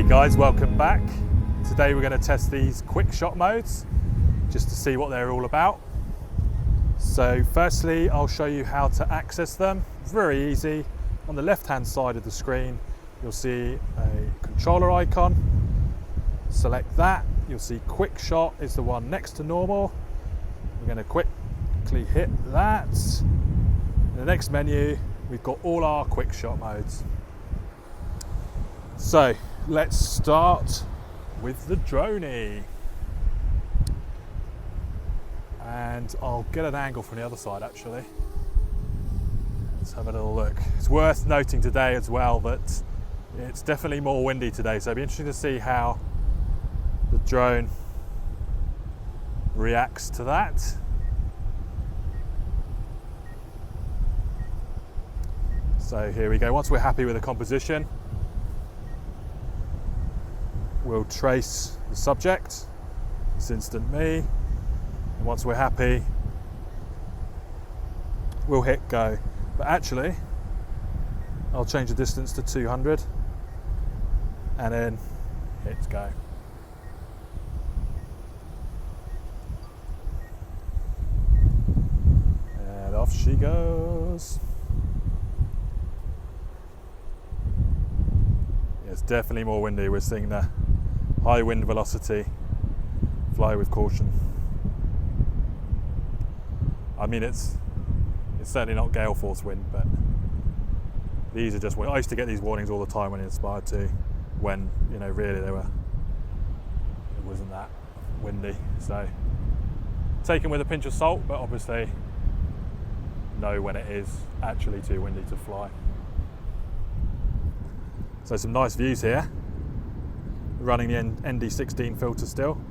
Hey guys, welcome back. Today we're going to test these Quickshot modes just to see what they're all about. So firstly, I'll show you how to access them. Very easy. On the left hand side of the screen you'll see a controller icon. Select that. You'll see Quickshot is the one next to normal. We're going to quickly hit that. In the next menu we've got all our Quickshot modes. So let's start with the Dronie. And I'll get an angle from the other side actually. Let's have a little look. It's worth noting today as well that it's definitely more windy today, so it'll be interesting to see how the drone reacts to that. So here we go. Once we're happy with the composition, we'll trace the subject. It's instant me. And once we're happy, we'll hit go. But actually, I'll change the distance to 200 and then hit go. And off she goes. It's definitely more windy. We're seeing the high wind velocity. Fly with caution. I mean, it's certainly not gale force wind, but these are just. I used to get these warnings all the time when it Inspired 2, when really it wasn't that windy. So take them with a pinch of salt, but obviously know when it is actually too windy to fly. So some nice views here. Running the ND16 filter still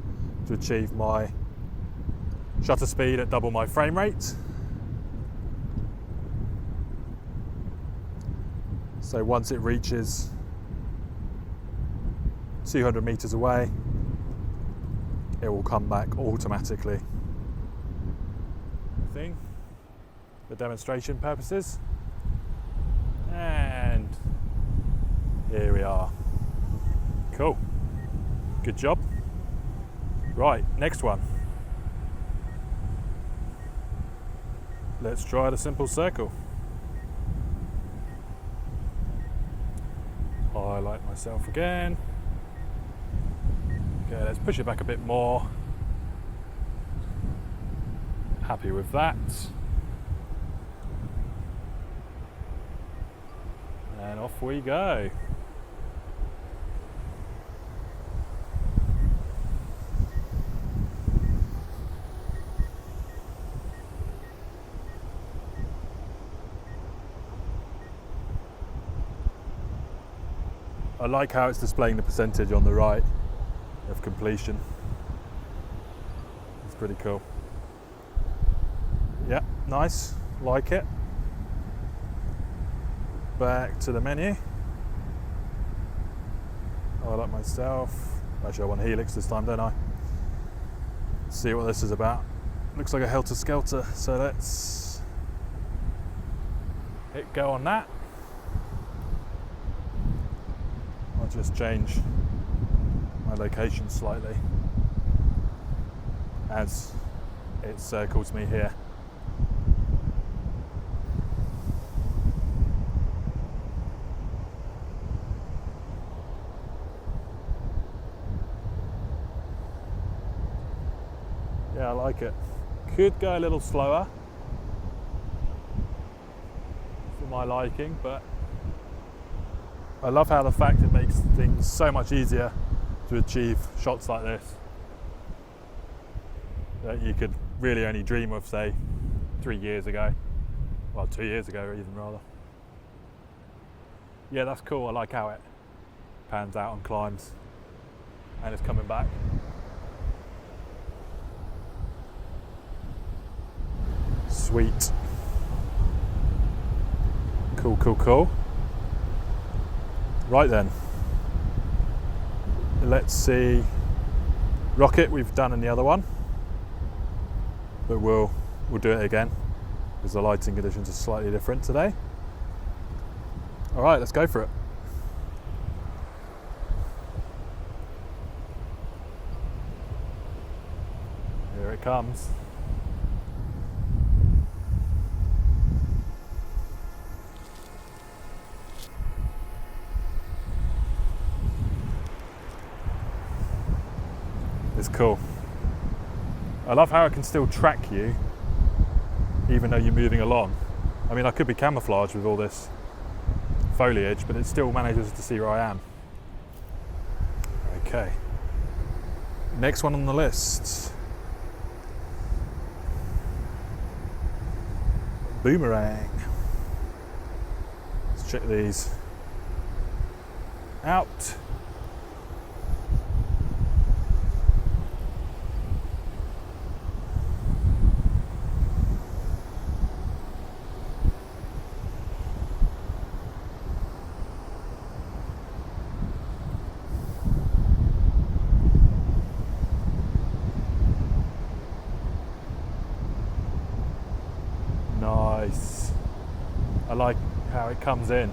to achieve my shutter speed at double my frame rate. So once it reaches 200 meters away, it will come back automatically. Thing for demonstration purposes. And here we are. Cool. Good job. Right, next one. Let's try the simple circle. Highlight myself again. Okay, let's push it back a bit more. Happy with that. And off we go. I like how it's displaying the percentage on the right of completion. It's pretty cool. Yeah, nice, like it. Back to the menu. I like myself. Actually I want Helix this time, don't I? See what this is about. Looks like a helter-skelter, so let's hit go on that. Just change my location slightly as it circles me here. Yeah, I like it. Could go a little slower for my liking, but I love how the fact it makes things so much easier to achieve shots like this that you could really only dream of, say, 3 years ago. Well, 2 years ago even rather. Yeah, that's cool. I like how it pans out and climbs and it's coming back. Sweet. Cool, cool, cool. Right then, let's see. Rocket we've done in the other one, but we'll do it again because the lighting conditions are slightly different today. All right, let's go for it. Here it comes. It's cool. I love how it can still track you even though you're moving along. I mean, I could be camouflaged with all this foliage, but it still manages to see where I am. Okay. Next one on the list. Boomerang. Let's check these out. Nice. I like how it comes in.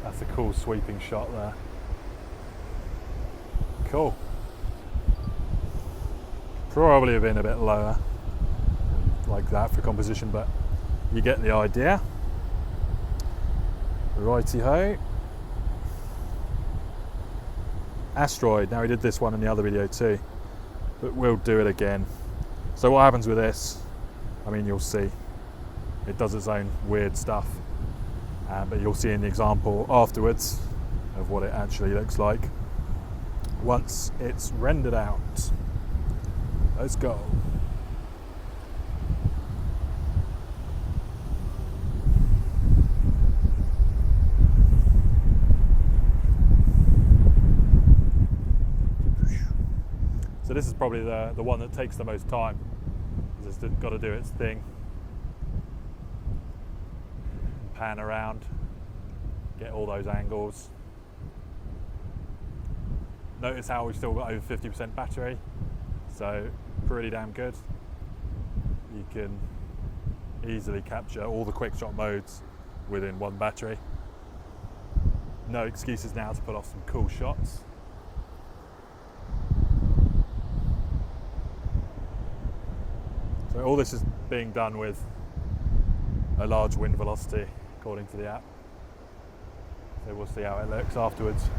That's a cool sweeping shot there. Cool. Probably have been a bit lower like that for composition, but you get the idea. Righty-ho. Astroid. Now we did this one in the other video too, but we'll do it again. So what happens with this? I mean, you'll see. It does its own weird stuff, but you'll see in the example afterwards of what it actually looks like once it's rendered out. Let's go. So this is probably the one that takes the most time. It's got to do its thing. Pan around, get all those angles. Notice how we've still got over 50% battery, so pretty damn good. You can easily capture all the Quickshot modes within one battery. No excuses now to put off some cool shots. So all this is being done with a large wind velocity according to the app. So we'll see how it looks afterwards.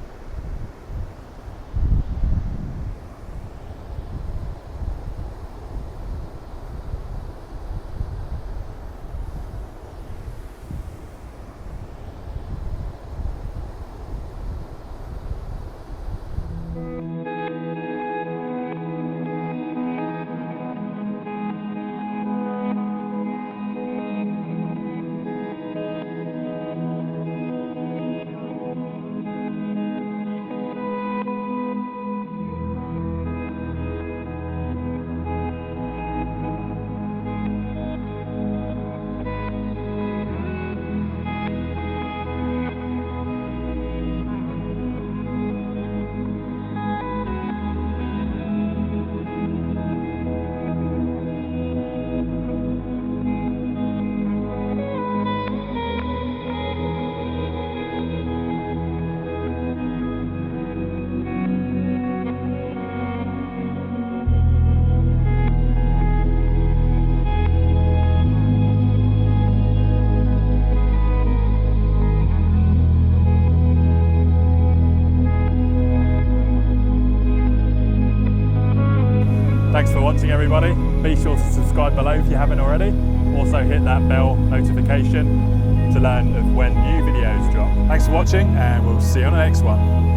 Thanks for watching, everybody. Be sure to subscribe below if you haven't already. Also hit that bell notification to learn of when new videos drop. Thanks for watching, and we'll see you on the next one.